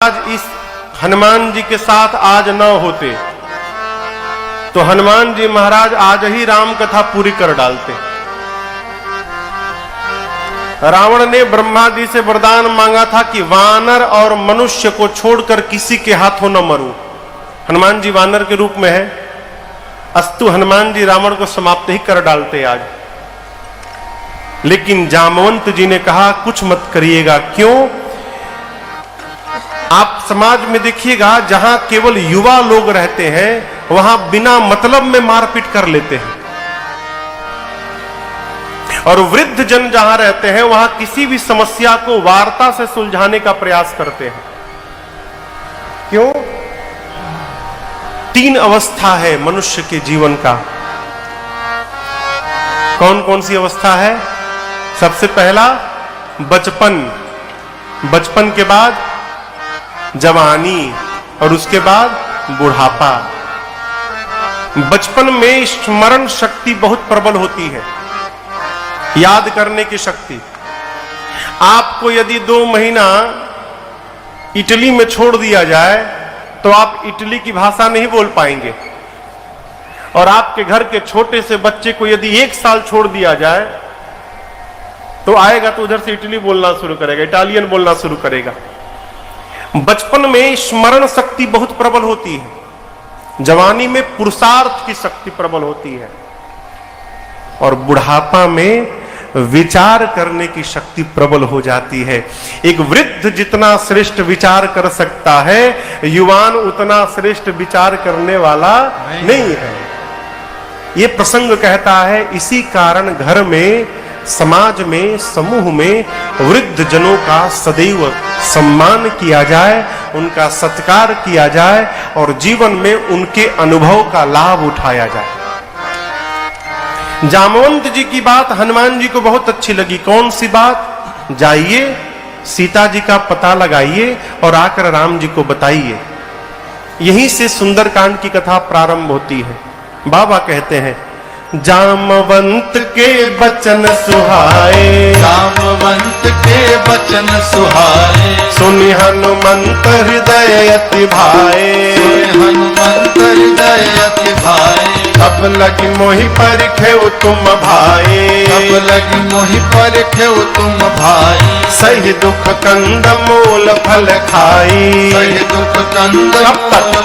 आज इस हनुमान जी के साथ आज न होते तो हनुमान जी महाराज आज ही राम कथा पूरी कर डालते। रावण ने ब्रह्मा जी से वरदान मांगा था कि वानर और मनुष्य को छोड़कर किसी के हाथों न मरूं। हनुमान जी वानर के रूप में है, अस्तु हनुमान जी रावण को समाप्त ही कर डालते आज। लेकिन जामवंत जी ने कहा कुछ मत करिएगा। क्यों? आप समाज में देखिएगा जहां केवल युवा लोग रहते हैं वहां बिना मतलब में मारपीट कर लेते हैं, और वृद्ध जन जहां रहते हैं वहां किसी भी समस्या को वार्ता से सुलझाने का प्रयास करते हैं। क्यों? तीन अवस्था है मनुष्य के जीवन का। कौन कौन सी अवस्था है? सबसे पहला बचपन, बचपन के बाद जवानी और उसके बाद बुढ़ापा। बचपन में स्मरण शक्ति बहुत प्रबल होती है, याद करने की शक्ति। आपको यदि 2 महीना इटली में छोड़ दिया जाए तो आप इटली की भाषा नहीं बोल पाएंगे, और आपके घर के छोटे से बच्चे को यदि 1 साल छोड़ दिया जाए तो आएगा तो उधर से इटली बोलना शुरू करेगा, इटालियन बोलना शुरू करेगा। बचपन में स्मरण शक्ति बहुत प्रबल होती है, जवानी में पुरुषार्थ की शक्ति प्रबल होती है, और बुढ़ापा में विचार करने की शक्ति प्रबल हो जाती है। एक वृद्ध जितना श्रेष्ठ विचार कर सकता है, युवान उतना श्रेष्ठ विचार करने वाला नहीं है। ये प्रसंग कहता है इसी कारण घर में, समाज में, समूह में वृद्ध जनों का सदैव सम्मान किया जाए, उनका सत्कार किया जाए और जीवन में उनके अनुभव का लाभ उठाया जाए। जामवंत जी की बात हनुमान जी को बहुत अच्छी लगी। कौन सी बात? जाइए सीता जी का पता लगाइए और आकर राम जी को बताइए। यहीं से सुंदरकांड की कथा प्रारंभ होती है। बाबा कहते हैं जामवंत के बचन सुहाए, जामवंत के बचन सुहाए, सुनि हनुमंत हृदय अति भाए, सुनि हनुमंत हृदय अति भाए। अब लगी मोहि परिखेउ तुम भाई, अब लगी मोहि परिखेउ तुम भाई। सही दुख कंद मूल फल खाई, सही दुख कंद मूल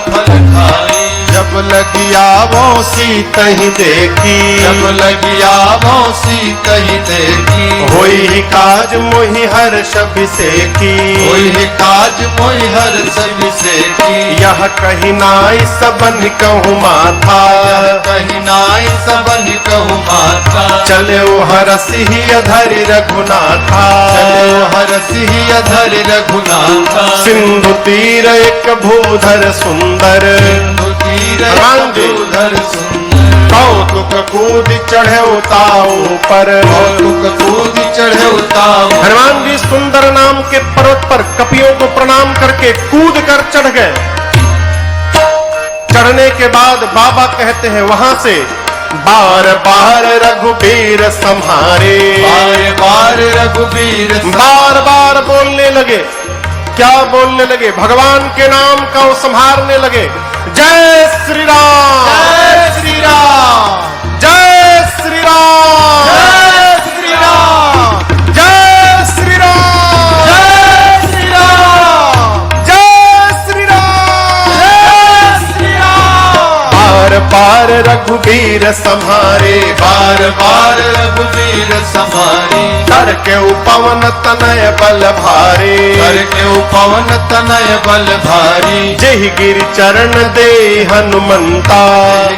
फल खाई। जब लगी आवो सीता ही देखी, जब लगी आवो सीता ही देखी। होई काज मोहि हर्ष अभिषेकी, होई काज मोहि हर्ष अभिषेकी। यह कही नाई सबन कहूँ माथा, कही नाई सबन कहूँ माथा। चले ओ हरसि ही अधरि रघुनाथा, चले ओ हरसि ही अधरि रघुनाथा। सिंधु तीर एक भूधर सुंदर, भूधर सुंदर। कौतुक कूद चढ़े उताऊ पर, कौतुक कूद चढ़े उताऊ। हनुमान जी सुंदर नाम के पर्वत पर कपियों को प्रणाम करके कूद कर चढ़ गए। चढ़ने के बाद बाबा कहते हैं वहां से बार बार रघुबीर संहारे, बार बार रघुबीर बार बार बोलने लगे। क्या बोलने लगे? भगवान के नाम का वो संहारने लगे। जय श्री राम, जय श्री राम, जय श्री राम, जय श्री राम, जय श्री राम, जय श्री राम, जय श्री राम, जय श्री राम। बार बार रघुबीर संहारे, बार बार रघुबीर संहारे। कर के उपवन तनय बल भारे, कर के उपवन तनय बल भारी। जय गिर चरण दे हनुमंता,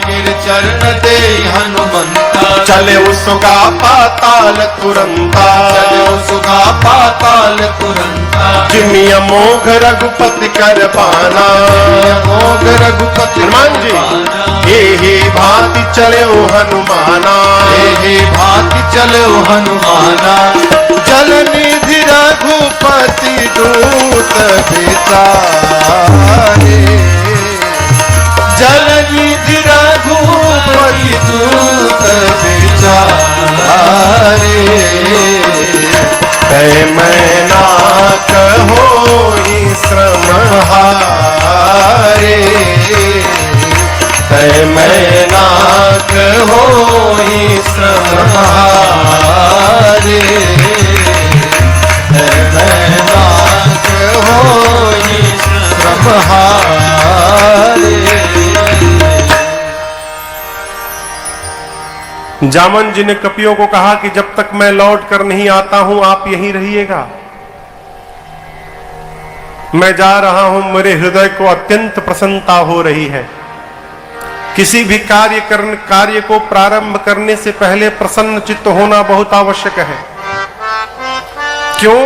गिर चरण दे हनुमंता। चले उसका पाताल तुरंता, चले उसका पाताल तुरंता। जिमिय मोघ रघुपति कर पाना, मोघ रघुपति हनुमान जी हे भांति चले ओ हनुमाना, हे भांति चले ओ हनुमाना। जल निधि रघुपति दूत बिचारे, जल निधि रघुपति दूत बिचारे। मैं ना कहो श्रम हारे। जामन जी ने कपियों को कहा कि जब तक मैं लौट कर नहीं आता हूं आप यहीं रहिएगा, मैं जा रहा हूं, मेरे हृदय को अत्यंत प्रसन्नता हो रही है। किसी भी कार्य को प्रारंभ करने से पहले प्रसन्न चित्त होना बहुत आवश्यक है। क्यों?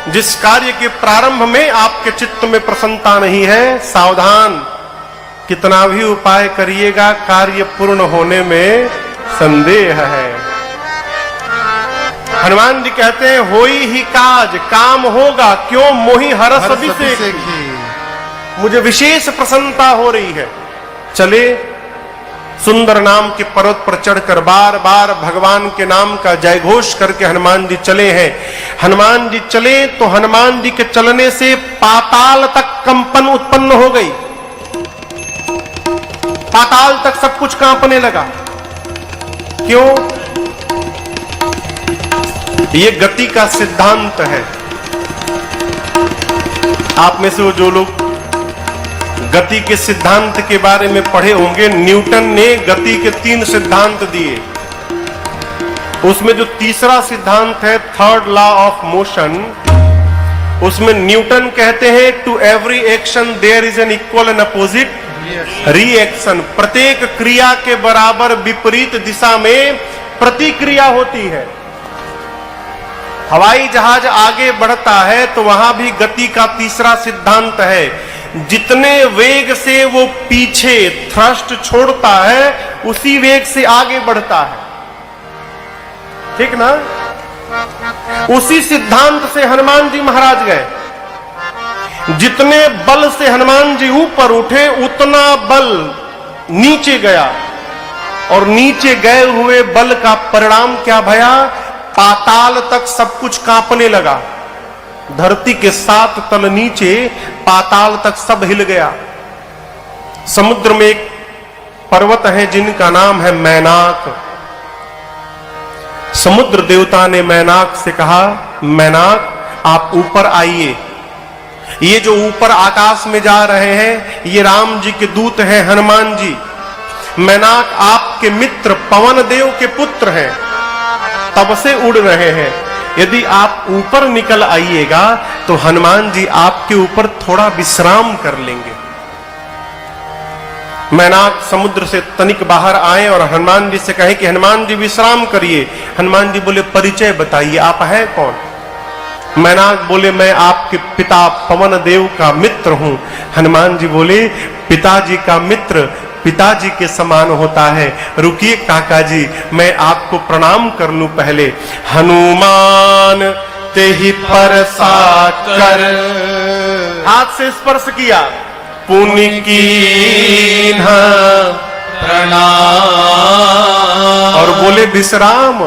जिस कार्य के प्रारंभ में आपके चित्त में प्रसन्नता नहीं है, सावधान, कितना भी उपाय करिएगा कार्य पूर्ण होने में संदेह है। हनुमान जी कहते हैं होई ही काज, काम होगा, क्यों? मोहि हरस अभिषेक, मुझे विशेष प्रसन्नता हो रही है। चले सुंदर नाम के पर्वत पर चढ़कर बार बार भगवान के नाम का जयघोष करके हनुमान जी चले हैं। हनुमान जी चले तो हनुमान जी के चलने से पाताल तक कंपन उत्पन्न हो गई, पाताल तक सब कुछ कांपने लगा। क्यों? ये गति का सिद्धांत है। आप में से वो जो लोग गति के सिद्धांत के बारे में पढ़े होंगे, न्यूटन ने गति के 3 सिद्धांत दिए। उसमें जो तीसरा सिद्धांत है थर्ड लॉ ऑफ मोशन, उसमें न्यूटन कहते हैं to every action there is an equal and opposite reaction. प्रत्येक क्रिया के बराबर विपरीत दिशा में प्रतिक्रिया होती है। हवाई जहाज आगे बढ़ता है तो वहां भी गति का तीसरा सिद्धांत है, जितने वेग से वो पीछे थ्रस्ट छोड़ता है उसी वेग से आगे बढ़ता है। ठीक ना? उसी सिद्धांत से हनुमान जी महाराज गए। जितने बल से हनुमान जी ऊपर उठे उतना बल नीचे गया, और नीचे गए हुए बल का परिणाम क्या भया? पाताल तक सब कुछ कांपने लगा। धरती के 7 तल नीचे पाताल तक सब हिल गया। समुद्र में एक पर्वत है जिनका नाम है मैनाक। समुद्र देवता ने मैनाक से कहा, मैनाक आप ऊपर आइए। ये जो ऊपर आकाश में जा रहे हैं ये राम जी के दूत हैं, हनुमान जी। मैनाक आपके मित्र पवन देव के पुत्र हैं, तब से उड़ रहे हैं। यदि आप ऊपर निकल आइएगा तो हनुमान जी आपके ऊपर थोड़ा विश्राम कर लेंगे। मैनाक समुद्र से तनिक बाहर आए और हनुमान जी से कहे कि हनुमान जी विश्राम करिए। हनुमान जी बोले परिचय बताइए, आप हैं कौन? मैनाक बोले मैं आपके पिता पवन देव का मित्र हूं। हनुमान जी बोले पिताजी का मित्र पिताजी के समान होता है, रुकिए काका जी मैं आपको प्रणाम कर लूं पहले। हनुमान ते ही परसा कर, हाथ से स्पर्श किया, पुण्य की प्रणाम, और बोले विश्राम,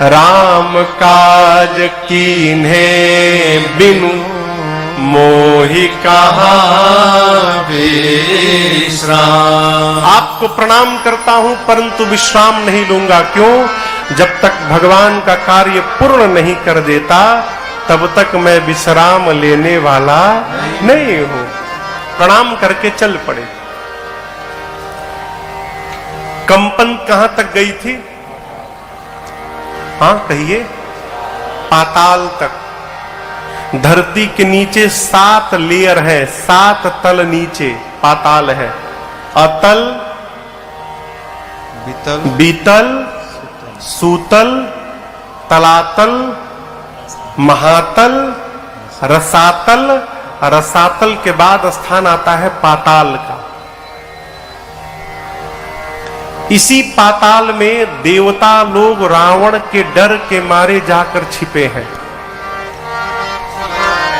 राम काज कीन्हे बिनु मोहि कहाँ विश्राम। आपको प्रणाम करता हूं परंतु विश्राम नहीं लूंगा। क्यों? जब तक भगवान का कार्य पूर्ण नहीं कर देता तब तक मैं विश्राम लेने वाला नहीं हूं। प्रणाम करके चल पड़े। कंपन कहां तक गई थी? हाँ कहिए, पाताल तक। धरती के नीचे 7 लेयर है, 7 तल नीचे पाताल है। अतल, बीतल, सूतल, तलातल, महातल, रसातल, रसातल के बाद स्थान आता है पाताल का। इसी पाताल में देवता लोग रावण के डर के मारे जाकर छिपे हैं।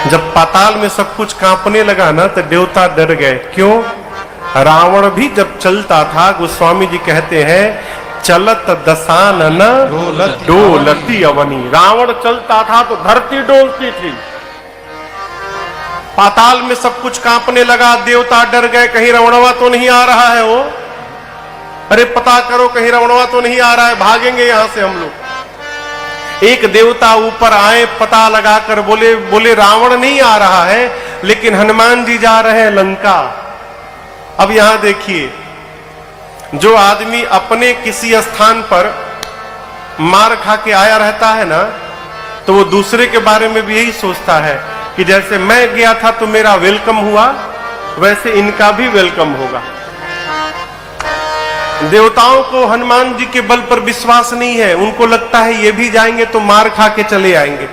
जब पाताल में सब कुछ कांपने लगा ना तो देवता डर गए। क्यों? रावण भी जब चलता था, गोस्वामी जी कहते हैं चलत दशानन डोलती अवनी। रावण चलता था तो धरती डोलती थी। पाताल में सब कुछ कांपने लगा, देवता डर गए कहीं रावणवा तो नहीं आ रहा है वो, अरे पता करो कहीं रावणवा तो नहीं आ रहा है, भागेंगे यहां से हम लोग। एक देवता ऊपर आए, पता लगाकर बोले रावण नहीं आ रहा है, लेकिन हनुमान जी जा रहे हैं लंका। अब यहां देखिए, जो आदमी अपने किसी स्थान पर मार खा के आया रहता है ना, तो वो दूसरे के बारे में भी यही सोचता है कि जैसे मैं गया था तो मेरा वेलकम हुआ, वैसे इनका भी वेलकम होगा। देवताओं को हनुमान जी के बल पर विश्वास नहीं है, उनको लगता है ये भी जाएंगे तो मार खा के चले आएंगे।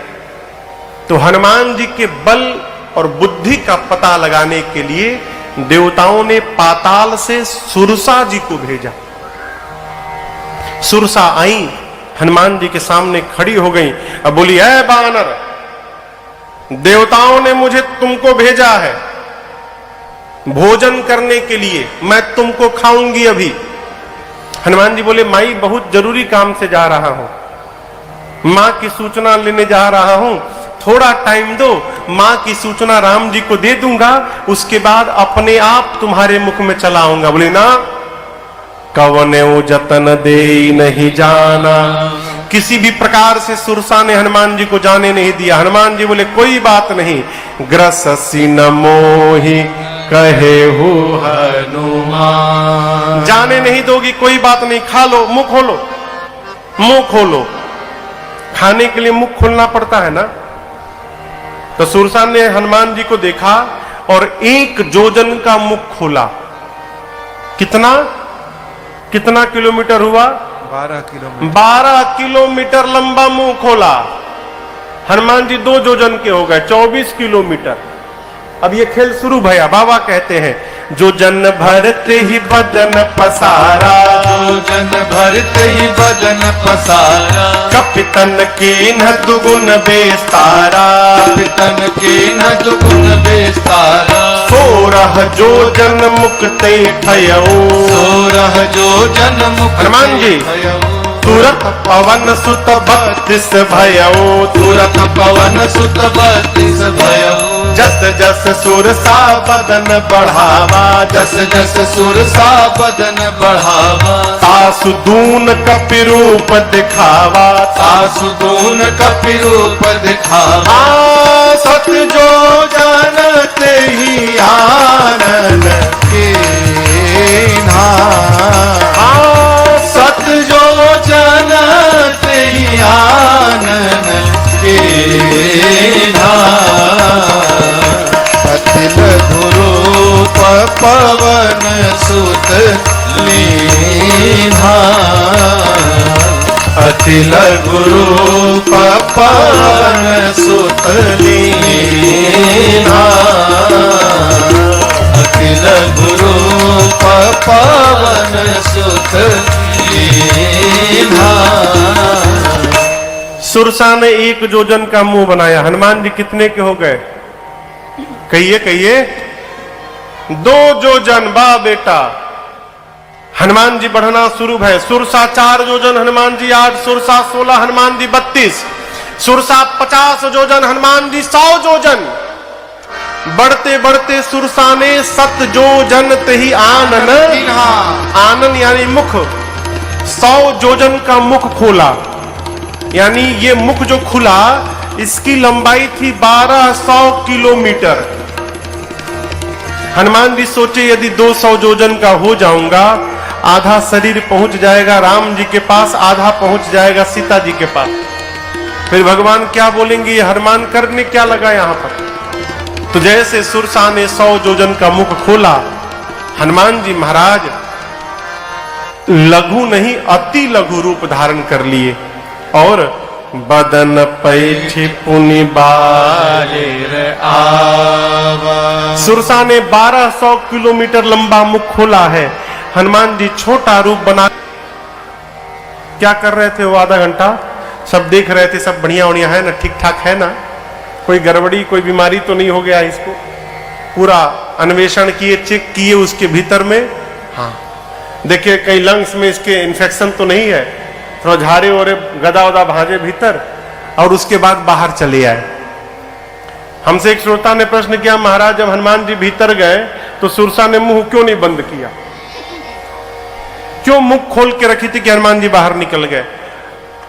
तो हनुमान जी के बल और बुद्धि का पता लगाने के लिए देवताओं ने पाताल से सुरसा जी को भेजा। सुरसा आई, हनुमान जी के सामने खड़ी हो गई। अब बोली, ऐ बानर, देवताओं ने मुझे तुमको भेजा है भोजन करने के लिए, मैं तुमको खाऊंगी अभी। हनुमान जी बोले, माई बहुत जरूरी काम से जा रहा हूं, मां की सूचना लेने जा रहा हूं, थोड़ा टाइम दो, मां की सूचना राम जी को दे दूंगा, उसके बाद अपने आप तुम्हारे मुख में चला आऊंगा। बोले ना, कवने जतन दे नहीं जाना। किसी भी प्रकार से सुरसा ने हनुमान जी को जाने नहीं दिया। हनुमान जी बोले, कोई बात नहीं, ग्रससी न मोहि कहे हो हनुमान। जाने नहीं दोगी, कोई बात नहीं, खा लो, मुंह खोलो, मुंह खोलो। खाने के लिए मुंह खोलना पड़ता है ना। तो सुरसा ने हनुमान जी को देखा और 1 जोजन का मुख खोला। कितना किलोमीटर हुआ? 12 किलोमीटर। 12 किलोमीटर लंबा मुंह खोला। हनुमान जी 2 जोजन के हो गए, 24 किलोमीटर। अब ये खेल शुरू भया। बाबा कहते हैं, जो जन भरते ही बदन पसारा, जो जन भरते ही बदन पसारा, कपितन कीन्ह दुगुन बेस्तारा, कपितन कीन्ह दुगुन बेस्तारा, 16 जो जन मुक्ते भयऊ, 16 जो जन मुक्ते हनुमान जी, भयऊ, तुरत पवन सुत 32 भयऊ, तुरत पवन सुत 32 भयऊ, जस जस सुरसा बदन बढ़ावा, जस जस सुरसा बदन बढ़ावा, तासु दून कपि रूप दिखावा, तासु दून कपि रूप दिखावा, सत जो जानते ही आनन कीन्हा, सत जो जानते ही आनन कीन्हा, अति लघु रूप पवन सुत लीन्हा, अति लघु रूप पवन सुत लीन्हा, अति लघु रूप पवन सुत लीन्हा। सुरसा ने 1 जोजन का मुंह बनाया। हनुमान जी कितने के हो गए? कहिए 2 जोजन। बा बेटा, हनुमान जी बढ़ना शुरू है। सुरसा 4 जोजन, हनुमान जी 8, सुरसा 16, हनुमान जी 32, सुरसा 50 जोजन, हनुमान जी 100 जोजन। बढ़ते बढ़ते सुरसा ने 7 जोजन तही आनन, आनन यानी मुख, 100 जोजन का मुख खोला। यानी ये मुख जो खुला, इसकी लंबाई थी 1200 किलोमीटर। हनुमान जी सोचे, यदि 200 जोजन का हो जाऊंगा, आधा शरीर पहुंच जाएगा राम जी के पास, आधा पहुंच जाएगा सीता जी के पास। फिर भगवान क्या बोलेंगे, ये हनुमान करने क्या लगा यहां पर। तो जैसे सुरसा ने 100 जोजन का मुख खोला, हनुमान जी महाराज लघु नहीं अति लघु रूप धारण कर लिए और बदन पैठी पुनि बाहिर आवा। सुरसा ने 1200 किलोमीटर लंबा मुख खोला है। हनुमान जी छोटा रूप बना क्या कर रहे थे? वो आधा घंटा सब देख रहे थे, सब बढ़िया बढ़िया है ना, ठीक ठाक है ना, कोई गड़बड़ी कोई बीमारी तो नहीं हो गया इसको। पूरा अन्वेषण किए, चेक किए उसके भीतर में। हाँ देखिए कहीं लंग्स में इसके इन्फेक्शन तो नहीं है, थोड़ा झारे ओरे गदा वदा भाजे भीतर, और उसके बाद बाहर चले आए। हमसे एक श्रोता ने प्रश्न किया, महाराज जब हनुमान जी भीतर गए तो सुरसा ने मुंह क्यों नहीं बंद किया, क्यों मुख खोल के रखी थी कि हनुमान जी बाहर निकल गए?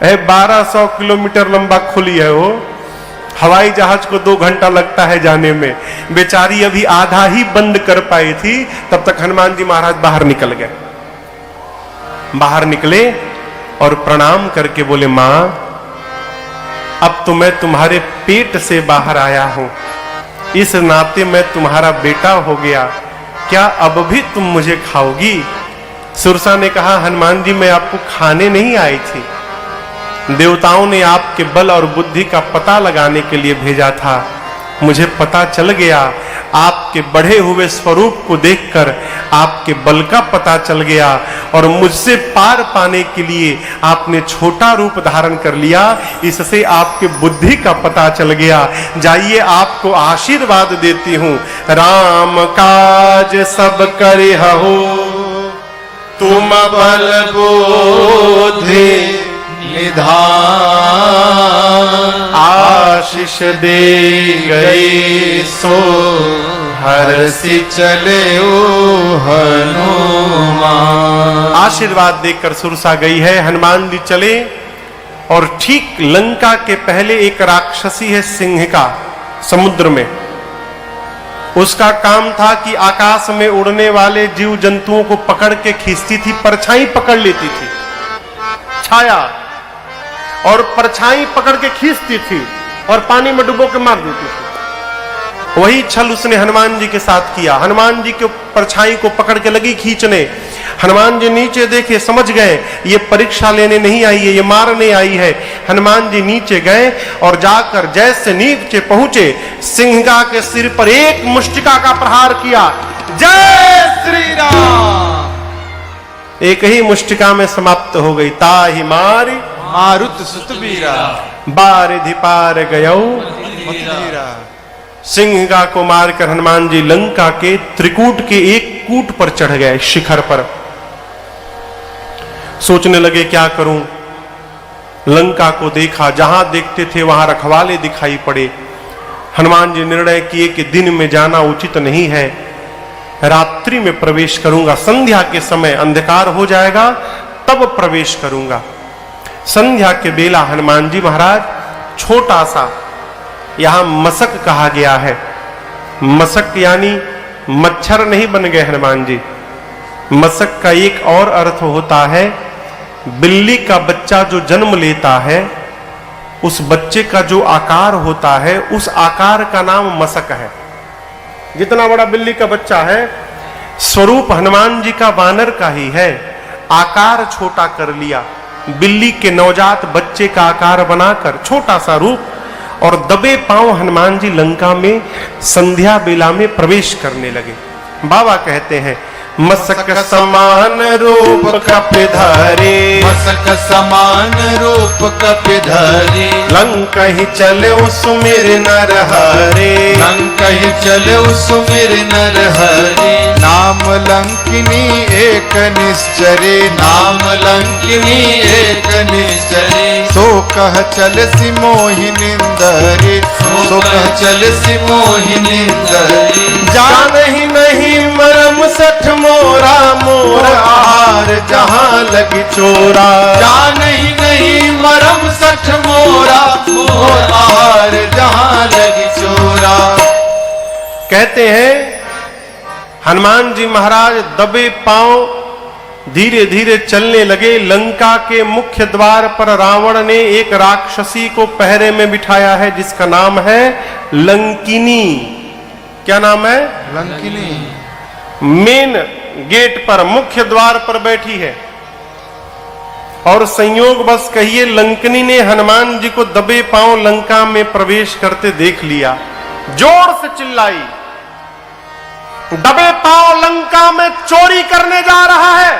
1200 किलोमीटर लंबा खुली है वो, हवाई जहाज को 2 घंटा लगता है जाने में, बेचारी अभी आधा ही बंद कर पाई थी, तब तक हनुमान जी महाराज बाहर निकल गए। बाहर निकले और प्रणाम करके बोले, मां अब तो मैं तुम्हारे पेट से बाहर आया हूं, इस नाते मैं तुम्हारा बेटा हो गया, क्या अब भी तुम मुझे खाओगी? सुरसा ने कहा, हनुमान जी मैं आपको खाने नहीं आई थी, देवताओं ने आपके बल और बुद्धि का पता लगाने के लिए भेजा था। मुझे पता चल गया, आपके बढ़े हुए स्वरूप को देखकर आपके बल का पता चल गया और मुझसे पार पाने के लिए आपने छोटा रूप धारण कर लिया, इससे आपके बुद्धि का पता चल गया। जाइए आपको आशीर्वाद देती हूं, राम काज सब करिहु तुम बल बुद्धि निधान, आशीष दे गए सो हर्षि चले हनुमान। आशीर्वाद देकर सुरसा गई है, हनुमान जी चले और ठीक लंका के पहले एक राक्षसी है सिंहिका समुद्र में, उसका काम था कि आकाश में उड़ने वाले जीव जंतुओं को पकड़ के खींचती थी, परछाई पकड़ लेती थी, छाया और परछाई पकड़ के खींचती थी और पानी में डुबो के मार देती थी। वही छल उसने हनुमान जी के साथ किया। हनुमान जी के परछाई को पकड़ के लगी खींचने, हनुमान जी नीचे देखे, समझ गए ये परीक्षा लेने नहीं आई है, ये मारने आई है। हनुमान जी नीचे गए और जाकर जैसे नीचे पहुंचे, सिंहिका के सिर पर एक मुष्टिका का प्रहार किया। जय श्री राम! एक ही मुष्टिका में समाप्त हो गई। ताहि मारी मारुत सुत बीरा, बारिधि पार गयौ मतीरा। सिंहिका को मारकर हनुमान जी लंका के त्रिकूट के एक कूट पर चढ़ गए, शिखर पर। सोचने लगे क्या करूं, लंका को देखा, जहां देखते थे वहां रखवाले दिखाई पड़े। हनुमान जी निर्णय किए कि दिन में जाना उचित नहीं है, रात्रि में प्रवेश करूंगा, संध्या के समय अंधकार हो जाएगा तब प्रवेश करूंगा। संध्या के बेला हनुमान जी महाराज छोटा सा, यहां मसक कहा गया है, मसक यानी मच्छर नहीं बन गए हनुमान जी। मसक का एक और अर्थ होता है, बिल्ली का बच्चा जो जन्म लेता है उस बच्चे का जो आकार होता है उस आकार का नाम मसक है। जितना बड़ा बिल्ली का बच्चा है, स्वरूप हनुमान जी का वानर का ही है, आकार छोटा कर लिया, बिल्ली के नवजात बच्चे का आकार बनाकर छोटा सा रूप, और दबे पांव हनुमान जी लंका में संध्या बेला में प्रवेश करने लगे। बाबा कहते हैं, मसक समान रूप कपिधारे, मसक समान रूप कपिधारी, लंका ही चले सुमिर नर हरे, लंका ही चले सुमिर नर हरि। नाम लंकिनी एक निश्चरे, नाम लंकिनी एक निश्चरे। सो कह चल सी मोहिनिंदरे, सो कह चल सी मोहिनिंदरे। जान ही नहीं मरम सठ मोरा, मोर आहार जहां लगी चोरा। जान ही नहीं मरम सठ मोरा, मोर आहार जहां लगी चोरा। कहते हैं हनुमान जी महाराज दबे पांव धीरे धीरे चलने लगे। लंका के मुख्य द्वार पर रावण ने एक राक्षसी को पहरे में बिठाया है जिसका नाम है लंकिनी। क्या नाम है? लंकिनी। मेन गेट पर, मुख्य द्वार पर बैठी है। और संयोग बस कहिए लंकिनी ने हनुमान जी को दबे पांव लंका में प्रवेश करते देख लिया, जोर से चिल्लाई, दबे पांव लंका में चोरी करने जा रहा है,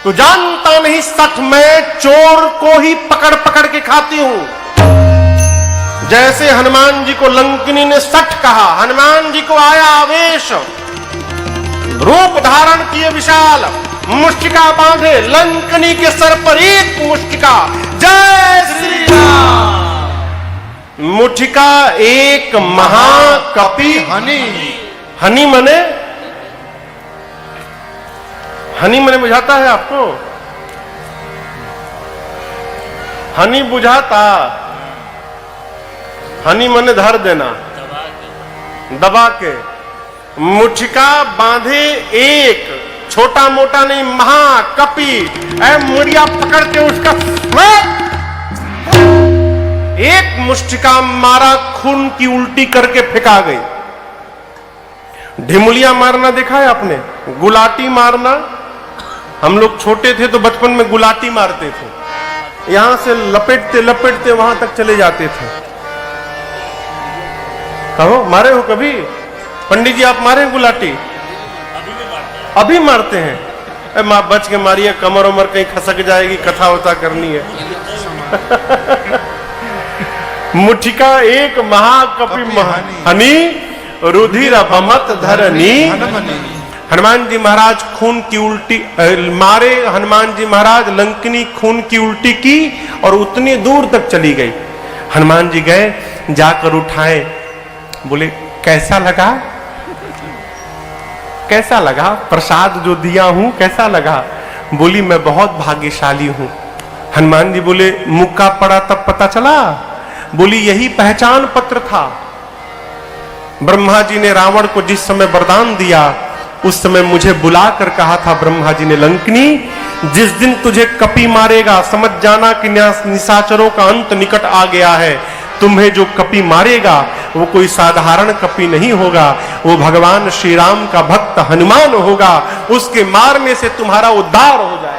तू जानता नहीं सठ मैं चोर को ही पकड़ पकड़ के खाती हूं। जैसे हनुमान जी को लंकिनी ने सठ कहा, हनुमान जी को आया आवेश, रूप धारण किए विशाल, मुष्टिका बांधे, लंकिनी के सर पर एक मुष्टिका। जय श्री राम! मुठिका एक महाकपि हनी। हनी मने, हनी मने बुझाता है आपको? हनी बुझाता, हनी मने धर देना, दबा के मुठिका बांधे एक, छोटा मोटा नहीं, महाकपि मुड़िया पकड़ के उसका एक मुष्टिका मारा, खून की उल्टी करके फेंका गई। ढिमुलिया मारना देखा है आपने? गुलाटी मारना, हम लोग छोटे थे तो बचपन में गुलाटी मारते थे, यहां से लपेटते लपेटते वहां तक चले जाते थे। कहो मारे हो कभी? पंडित जी आप मारे गुलाटी? अभी मारते हैं? मां बच के मारिए, कमर उमर कहीं खसक जाएगी, कथा वथा करनी है। मुठिका एक, महाकपि हनी, रुधिर बमत धरनी। हनुमान जी महाराज खून की उल्टी मारे, हनुमान जी महाराज लंकिनी खून की उल्टी की और उतनी दूर तक चली गई। हनुमान जी गए, जाकर उठाए, बोले कैसा लगा? कैसा लगा प्रसाद जो दिया हूं, कैसा लगा? बोली मैं बहुत भाग्यशाली हूं। हनुमान जी बोले मुक्का पड़ा तब पता चला? बोली यही पहचान पत्र था। ब्रह्मा जी ने रावण को जिस समय वरदान दिया उस समय मुझे बुलाकर कहा था ब्रह्मा जी ने, लंकिनी जिस दिन तुझे कपि मारेगा समझ जाना कि निशाचरों का अंत निकट आ गया है। तुम्हें जो कपि मारेगा वो कोई साधारण कपि नहीं होगा, वो भगवान श्री राम का भक्त हनुमान होगा। उसके मारने से तुम्हारा उद्धार हो जाएगा।